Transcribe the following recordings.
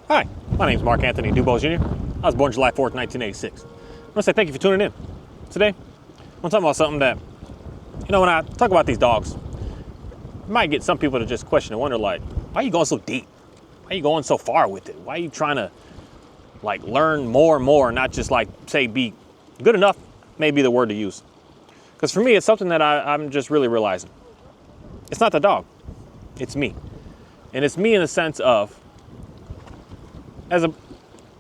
Hi, my name is Mark Anthony Dubois Jr. I was born July 4th, 1986. I want to say thank you for tuning in. Today, I'm talking about something that, when I talk about these dogs, it might get some people to just question and wonder, like, why are you going so deep? Why are you going so far with it? Why are you trying to, learn more and more, not just, say, be good enough, may be the word to use. Because for me, it's something that I'm just really realizing. It's not the dog. It's me. And it's me in the sense of,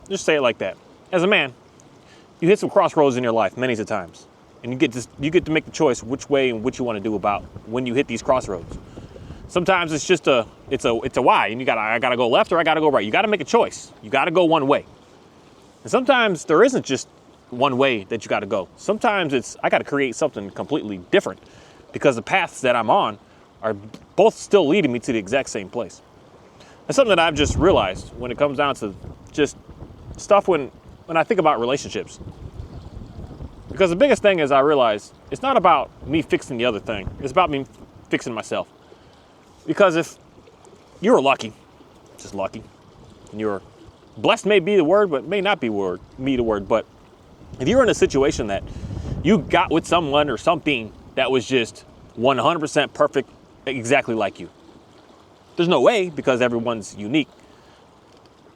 just say it like that. As a man, you hit some crossroads in your life many times, and you get to make the choice which way and what you want to do about when you hit these crossroads. Sometimes it's just it's a why, and I gotta go left or I gotta go right. You gotta make a choice. You gotta go one way. And sometimes there isn't just one way that you gotta go. Sometimes I gotta create something completely different because the paths that I'm on are both still leading me to the exact same place. That's something that I've just realized when it comes down to just stuff when I think about relationships. Because the biggest thing is I realize it's not about me fixing the other thing. It's about me fixing myself. Because if you're lucky, just lucky, and you're blessed may be the word, but may not be the word. But if you're in a situation that you got with someone or something that was just 100% perfect, exactly like you. There's no way because everyone's unique.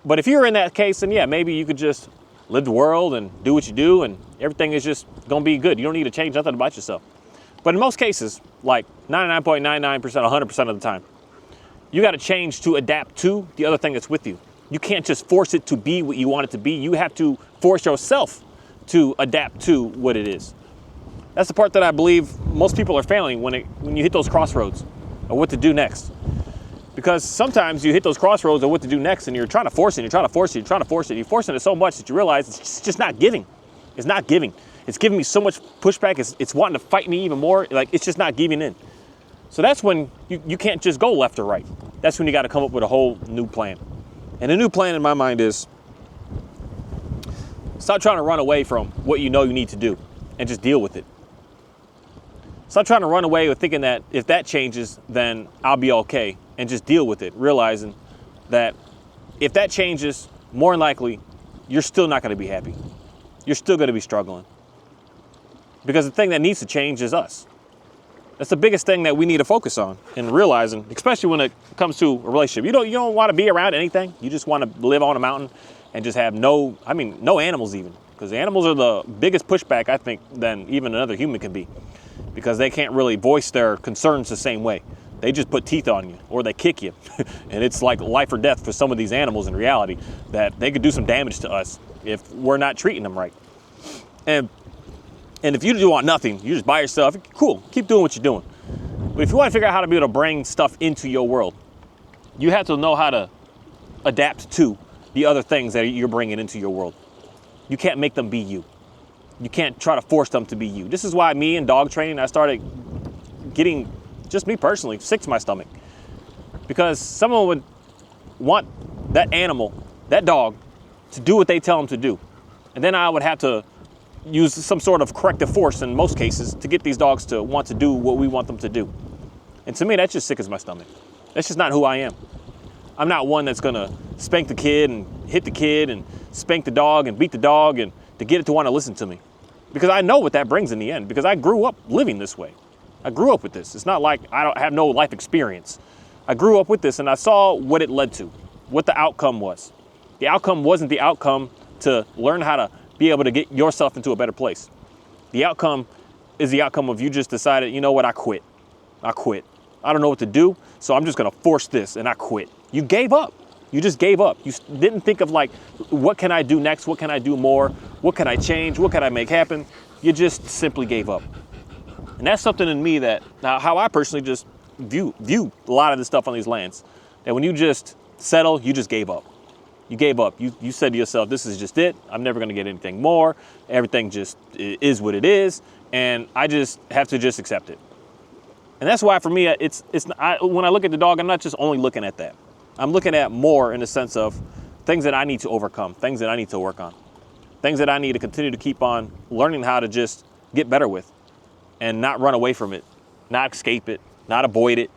But if you're in that case, then yeah, maybe you could just live the world and do what you do and everything is just gonna be good. You don't need to change nothing about yourself. But in most cases, like 99.99%, 100% of the time, you gotta change to adapt to the other thing that's with you. You can't just force it to be what you want it to be. You have to force yourself to adapt to what it is. That's the part that I believe most people are failing when you hit those crossroads of what to do next. Because sometimes you hit those crossroads of what to do next and you're trying to force it, you're forcing it so much that you realize it's just not giving. It's not giving. It's giving me so much pushback, it's wanting to fight me even more, it's just not giving in. So that's when you can't just go left or right. That's when you gotta come up with a whole new plan. And the new plan in my mind is, stop trying to run away from what you know you need to do and just deal with it. Stop trying to run away with thinking that if that changes, then I'll be okay, and just deal with it, realizing that if that changes, more than likely, you're still not going to be happy. You're still going to be struggling. Because the thing that needs to change is us. That's the biggest thing that we need to focus on and realizing, especially when it comes to a relationship. You don't want to be around anything. You just want to live on a mountain and just have no animals even. Because animals are the biggest pushback, I think, than even another human can be. Because they can't really voice their concerns the same way. They just put teeth on you or they kick you. And it's like life or death for some of these animals in reality, that they could do some damage to us if we're not treating them right. And if you do want nothing, you just by yourself, cool, keep doing what you're doing. But if you want to figure out how to be able to bring stuff into your world, you have to know how to adapt to the other things that you're bringing into your world. You can't make them be you. You can't try to force them to be you. This is why me and dog training, I started getting, just me personally, sick to my stomach. Because someone would want that animal, that dog, to do what they tell them to do. And then I would have to use some sort of corrective force in most cases to get these dogs to want to do what we want them to do. And to me, that's just sick as my stomach. That's just not who I am. I'm not one that's gonna spank the kid and hit the kid and spank the dog and beat the dog and to get it to want to listen to me. Because I know what that brings in the end, because I grew up living this way. I grew up with this. It's not like I don't have no life experience. I grew up with this and I saw what it led to, what the outcome was. The outcome wasn't the outcome to learn how to be able to get yourself into a better place. The outcome is the outcome of you just decided, you know what, I quit. I don't know what to do, so I'm just gonna force this and I quit. You gave up. You just gave up. You didn't think of what can I do next? What can I do more? What can I change? What can I make happen? You just simply gave up. And that's something in me that, now how I personally just view a lot of this stuff on these lands, that when you just settle, you just gave up. You gave up. You said to yourself, this is just it. I'm never gonna get anything more. Everything just is what it is. And I just have to just accept it. And that's why for me, when I look at the dog, I'm not just only looking at that. I'm looking at more in the sense of things that I need to overcome, things that I need to work on, things that I need to continue to keep on learning how to just get better with and not run away from it, not escape it, not avoid it,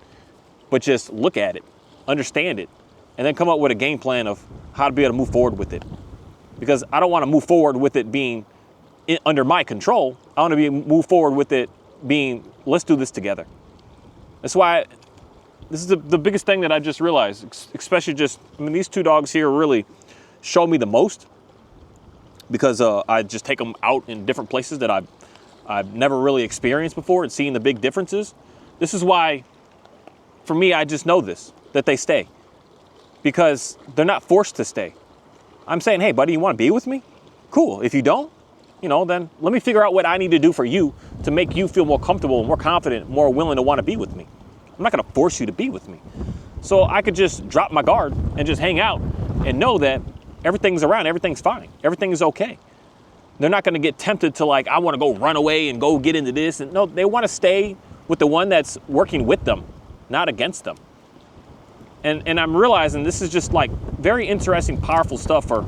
but just look at it, understand it, and then come up with a game plan of how to be able to move forward with it. Because I don't want to move forward with it being under my control. I want to move forward with it being, let's do this together. That's why this is the biggest thing that I just realized, especially these two dogs here really show me the most, because I just take them out in different places that I've never really experienced before and seeing the big differences. This is why, for me, I just know that they stay, because they're not forced to stay. I'm saying, hey, buddy, you want to be with me? Cool. If you don't, then let me figure out what I need to do for you to make you feel more comfortable, more confident, more willing to want to be with me. I'm not going to force you to be with me. So I could just drop my guard and just hang out and know that everything's around, everything's fine, everything is okay. They're not going to get tempted to I want to go run away and go get into this. And no, they want to stay with the one that's working with them, not against them. And I'm realizing this is just very interesting, powerful stuff for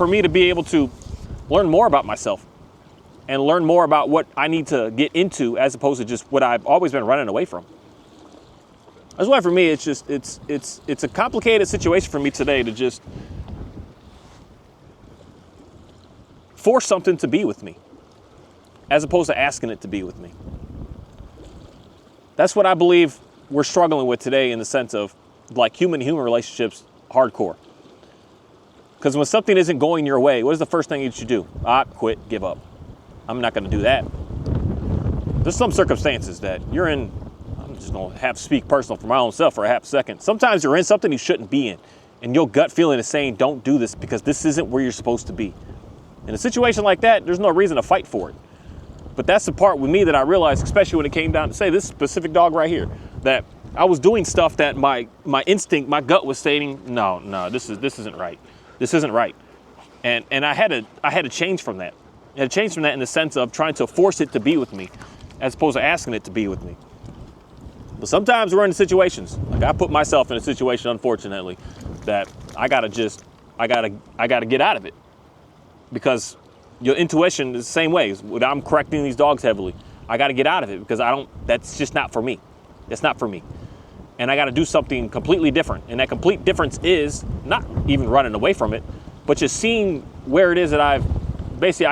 me to be able to learn more about myself and learn more about what I need to get into, as opposed to just what I've always been running away from. That's why for me, it's a complicated situation for me today to just force something to be with me, as opposed to asking it to be with me. That's what I believe we're struggling with today, in the sense of human-to-human relationships, hardcore. Because when something isn't going your way, what is the first thing you should do? Quit, give up. I'm not going to do that. There's some circumstances that you're in. I'm just going to have to speak personal for my own self for a half second. Sometimes you're in something you shouldn't be in, and your gut feeling is saying, don't do this because this isn't where you're supposed to be. In a situation like that, there's no reason to fight for it. But that's the part with me that I realized, especially when it came down to, say, this specific dog right here, that I was doing stuff that my instinct, my gut was saying, no, this isn't right. This isn't right. And I had to change from that. I had to change from that in the sense of trying to force it to be with me, as opposed to asking it to be with me. But sometimes we're in situations, I put myself in a situation, unfortunately, that I gotta get out of it. Because your intuition is the same way. When I'm correcting these dogs heavily, I got to get out of it, because that's just not for me. It's not for me. And I got to do something completely different. And that complete difference is not even running away from it, but just seeing where it is that I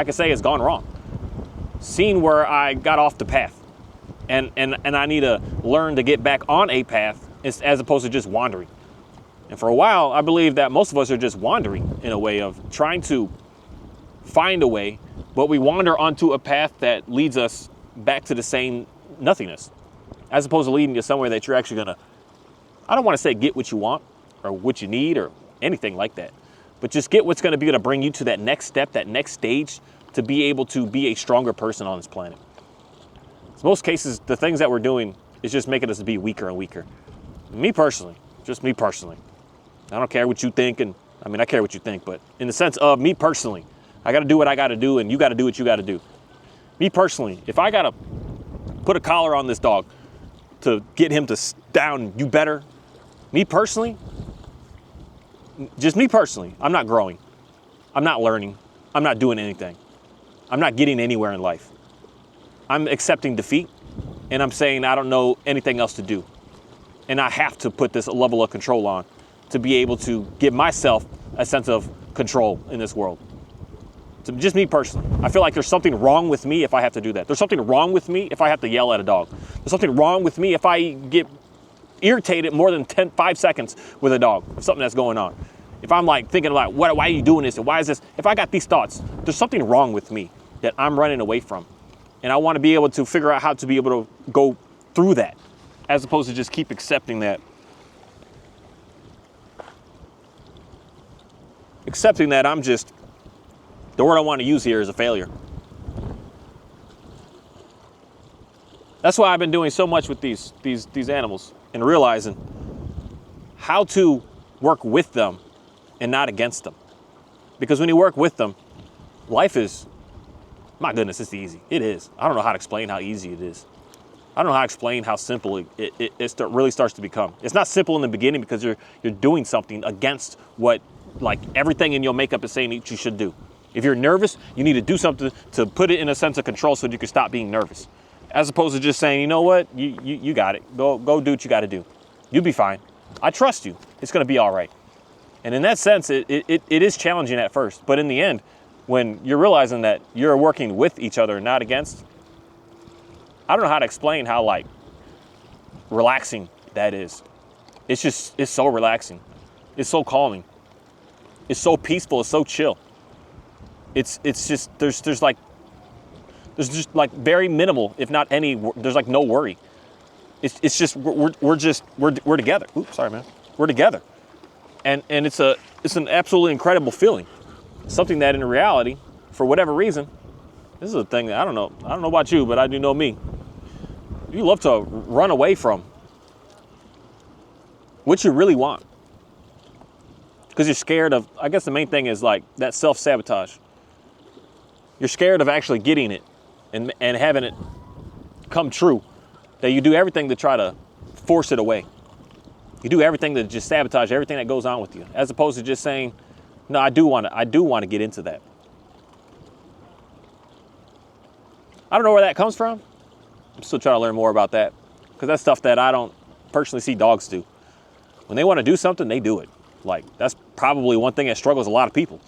can say has gone wrong. Seeing where I got off the path. And I need to learn to get back on a path as opposed to just wandering. And for a while, I believe that most of us are just wandering, in a way of trying to find a way, but we wander onto a path that leads us back to the same nothingness, as opposed to leading you somewhere that you're actually gonna, I don't want to say get what you want or what you need or anything like that, but just get what's gonna be able to bring you to that next step, that next stage, to be able to be a stronger person on this planet. In most cases, the things that we're doing is just making us be weaker and weaker. Me personally, I don't care what you think, and I care what you think, but in the sense of me personally, I got to do what I got to do, and you got to do what you got to do. Me personally, if I got to put a collar on this dog to get him to down, you better. Me personally, I'm not growing. I'm not learning. I'm not doing anything. I'm not getting anywhere in life. I'm accepting defeat, and I'm saying I don't know anything else to do. And I have to put this level of control on to be able to give myself a sense of control in this world. So just me personally, I feel like there's something wrong with me if I have to do that. There's something wrong with me if I have to yell at a dog. There's something wrong with me if I get irritated more than 5 seconds with a dog, something that's going on. If I'm thinking why are you doing this? And why is this? If I got these thoughts, there's something wrong with me that I'm running away from. And I want to be able to figure out how to be able to go through that, as opposed to just keep accepting that. Accepting that I'm just, the word I want to use here is a failure. That's why I've been doing so much with these animals, and realizing how to work with them and not against them. Because when you work with them, life is, my goodness, it's easy. It is. I don't know how to explain how easy it is. I don't know how to explain how simple it really starts to become. It's not simple in the beginning because you're doing something against what everything in your makeup is saying that you should do. If you're nervous, you need to do something to put it in a sense of control so that you can stop being nervous. As opposed to just saying, you know what, you got it. Go do what you got to do. You'll be fine. I trust you. It's going to be all right. And in that sense, it is challenging at first. But in the end, when you're realizing that you're working with each other, not against, I don't know how to explain how like relaxing that is. It's so relaxing. It's so calming. It's so peaceful. It's so chill. It's just, there's just like very minimal, if not any, there's like no worry. It's just, we're together. Oops, sorry, man. We're together. And it's an absolutely incredible feeling. Something that in reality, for whatever reason, this is a thing that I don't know about you, but I do know me. You love to run away from what you really want. Because you're scared of, I guess the main thing is like that self-sabotage. You're scared of actually getting it and having it come true. That you do everything to try to force it away. You do everything to just sabotage everything that goes on with you, as opposed to just saying, no, I do want to get into that. I don't know where that comes from. I'm still trying to learn more about that, because that's stuff that I don't personally see dogs do. When they want to do something, they do it. Like, that's probably one thing that struggles a lot of people.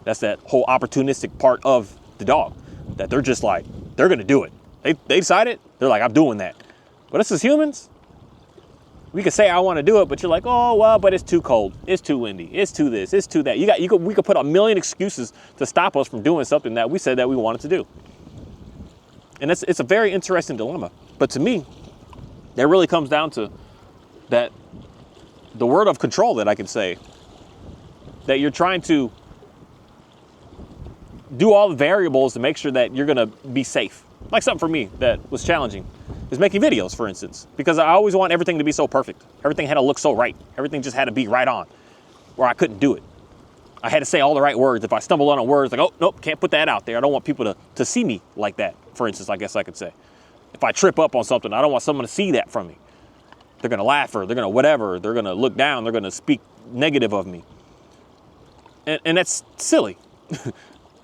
That's that whole opportunistic part of the dog, that they're just like, they're going to do it. They decide it. They're like, I'm doing that. But us as humans, we could say I want to do it, but you're like, oh, well, but it's too cold. It's too windy. It's too this. It's too that. We could put a million excuses to stop us from doing something that we said that we wanted to do. And it's a very interesting dilemma. But to me, that really comes down to that the word of control that I can say, that you're trying to do all the variables to make sure that you're going to be safe. Like something for me that was challenging is making videos, for instance, because I always want everything to be so perfect. Everything had to look so right. Everything just had to be right on, or I couldn't do it. I had to say all the right words. If I stumbled on a word, like, oh, nope, can't put that out there. I don't want people to see me like that, for instance, I guess I could say. If I trip up on something, I don't want someone to see that from me. They're going to laugh, or they're going to whatever. They're going to look down. They're going to speak negative of me. And that's silly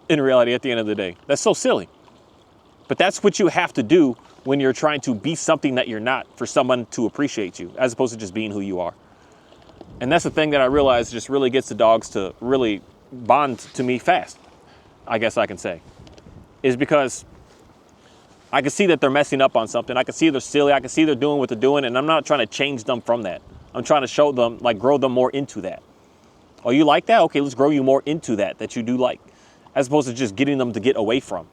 in reality at the end of the day. That's so silly. But that's what you have to do when you're trying to be something that you're not for someone to appreciate you, as opposed to just being who you are. And that's the thing that I realize just really gets the dogs to really bond to me fast, I guess I can say, is because I can see that they're messing up on something. I can see they're silly. I can see they're doing what they're doing, and I'm not trying to change them from that. I'm trying to show them, like, grow them more into that. Oh, you like that? Okay, let's grow you more into that you do like, as opposed to just getting them to get away from.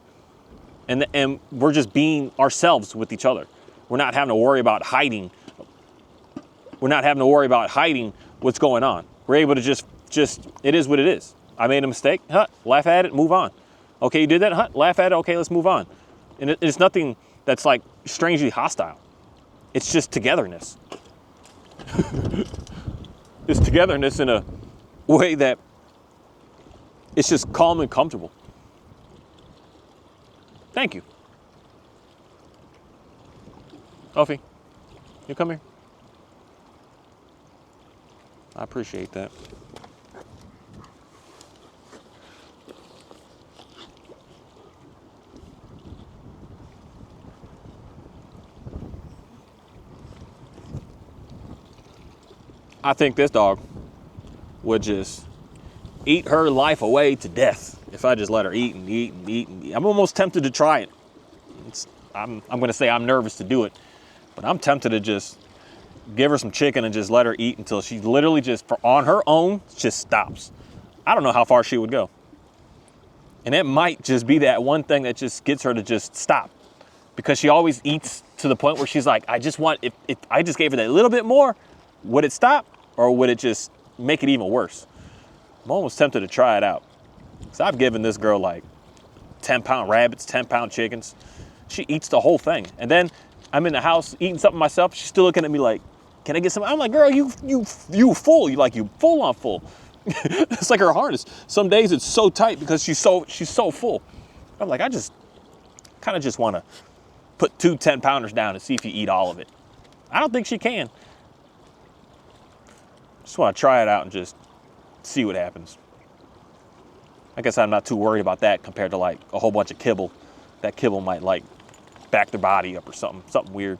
And we're just being ourselves with each other. We're not having to worry about hiding. We're not having to worry about hiding what's going on. We're able to just it is what it is. I made a mistake. Laugh at it, move on. Okay, you did that. Laugh at it. Okay, let's move on. And it's nothing that's like strangely hostile. It's just togetherness. It's togetherness in a way that it's just calm and comfortable. Thank you. Offie, you come here. I appreciate that. I think this dog would just eat her life away to death if I just let her eat and eat and eat and eat. I'm almost tempted to try it. I'm going to say I'm nervous to do it, but I'm tempted to just give her some chicken and just let her eat until she literally just, on her own, just stops. I don't know how far she would go. And it might just be that one thing that just gets her to just stop, because she always eats to the point where she's like, I just want, if I just gave her that little bit more, would it stop, or would it just make it even worse? I'm almost tempted to try it out. So I've given this girl like 10-pound rabbits, 10-pound chickens. She eats the whole thing. And then I'm in the house eating something myself. She's still looking at me like, can I get some? I'm like, girl, you full. You full on full. It's like her harness. Some days it's so tight because she's so full. I'm like, I just kind of just want to put 2 10-pounders down and see if you eat all of it. I don't think she can. Just want to try it out and just see what happens. I guess I'm not too worried about that compared to like a whole bunch of kibble. That kibble might like back their body up or something weird.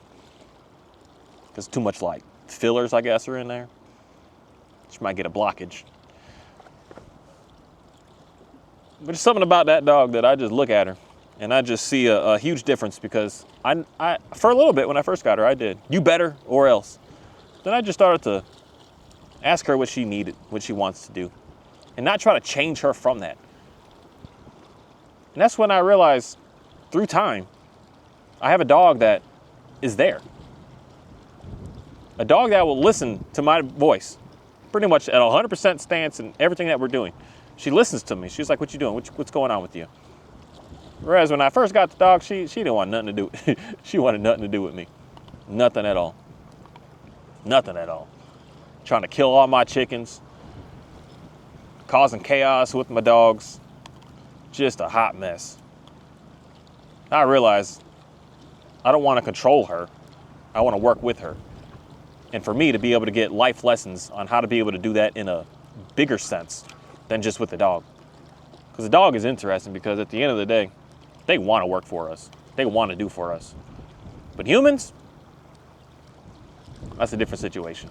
Because too much like fillers, I guess, are in there. She might get a blockage. But there's something about that dog that I just look at her and I just see a huge difference, because I for a little bit when I first got her, I did. You better or else. Then I just started to ask her what she needed, what she wants to do, and not try to change her from that. And that's when I realized, through time, I have a dog that is there. A dog that will listen to my voice, pretty much at 100% stance in everything that we're doing. She listens to me. She's like, what you doing? What's going on with you? Whereas when I first got the dog, she didn't want nothing to do. She wanted nothing to do with me. Nothing at all. Nothing at all. Trying to kill all my chickens. Causing chaos with my dogs. Just a hot mess. I realized I don't want to control her. I want to work with her. And for me to be able to get life lessons on how to be able to do that in a bigger sense than just with the dog. Because the dog is interesting, because at the end of the day, they want to work for us. They want to do for us. But humans, that's a different situation.